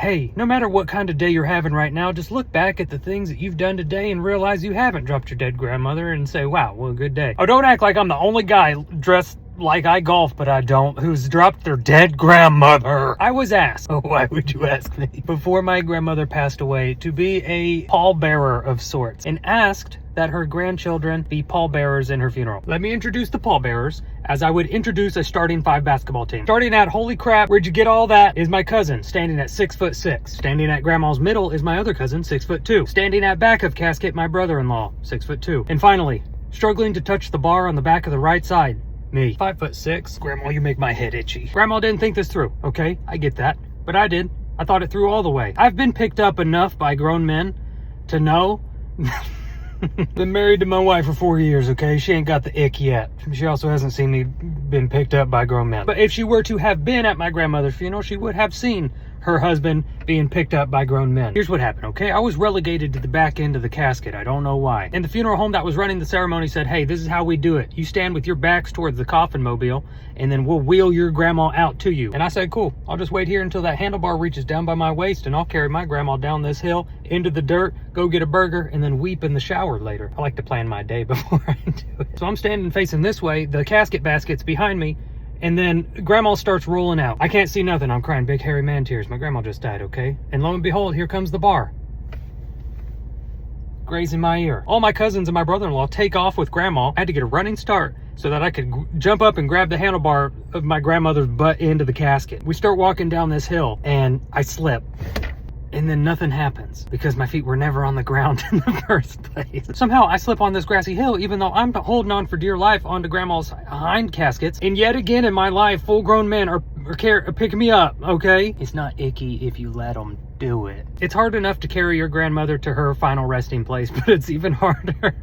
Hey, no matter what kind of day you're having right now, just look back at the things that you've done today and realize you haven't dropped your dead grandmother and say, wow, what a good day. Oh, don't act like I'm the only guy dressed like I golf, but I don't, who's dropped their dead grandmother. I was asked, oh, why would you ask me? Before my grandmother passed away, to be a pallbearer of sorts, and asked that her grandchildren be pallbearers in her funeral. Let me introduce the pallbearers as I would introduce a starting 5 basketball team. Starting at, holy crap, where'd you get all that, is my cousin, standing at 6'6". Standing at grandma's middle is my other cousin, 6'2". Standing at back of casket, my brother-in-law, 6'2". And finally, struggling to touch the bar on the back of the right side, me, 5'6". Grandma, you make my head itchy. Grandma didn't think this through, okay? I get that, but I did. I thought it through all the way. I've been picked up enough by grown men to know been married to my wife for 4 years, okay? She ain't got the ick yet. She also hasn't seen me been picked up by grown men. But if she were to have been at my grandmother's funeral, she would have seen her husband being picked up by grown men. Here's what happened, okay? I was relegated to the back end of the casket. I don't know why. And the funeral home that was running the ceremony said, hey, this is how we do it. You stand with your backs towards the coffin mobile, and then we'll wheel your grandma out to you. And I said, cool. I'll just wait here until that handlebar reaches down by my waist, and I'll carry my grandma down this hill, into the dirt, go get a burger, and then weep in the shower later. I like to plan my day before I do it. So I'm standing facing this way. The casket basket's behind me. And then grandma starts rolling out. I can't see nothing. I'm crying big hairy man tears. My grandma just died, okay? And lo and behold, here comes the bar, grazing my ear. All my cousins and my brother-in-law take off with grandma. I had to get a running start so that I could jump up and grab the handlebar of my grandmother's butt into the casket. We start walking down this hill and I slip. And then nothing happens because my feet were never on the ground in the first place. Somehow I slip on this grassy hill even though I'm holding on for dear life onto grandma's hind caskets. And yet again in my life, full grown men are picking me up, okay? It's not icky if you let them do it. It's hard enough to carry your grandmother to her final resting place, but it's even harder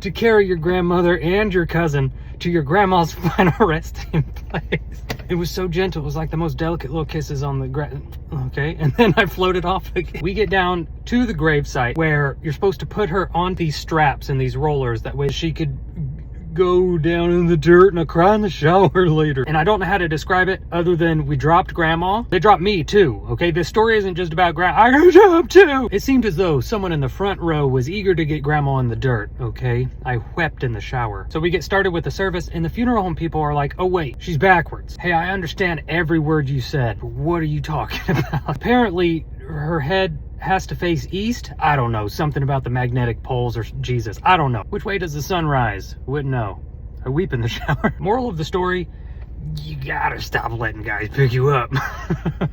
to carry your grandmother and your cousin to your grandma's final resting place. It was so gentle. It was like the most delicate little kisses on the ground. Okay, and then I floated off again. We get down to the gravesite where you're supposed to put her on these straps and these rollers. That way she could go down in the dirt and I'll cry in the shower later. And I don't know how to describe it other than we dropped grandma. They dropped me too, okay? This story isn't just about grandma. I got dropped too. It seemed as though someone in the front row was eager to get grandma in the dirt, okay? I wept in the shower. So we get started with the service and the funeral home people are like, oh wait, she's backwards. Hey, I understand every word you said, but what are you talking about? Apparently her head has to face east. I don't know, something about the magnetic poles or Jesus, I don't know. Which way does the sun rise? Wouldn't know. I weep in the shower. Moral of the story, you gotta stop letting guys pick you up.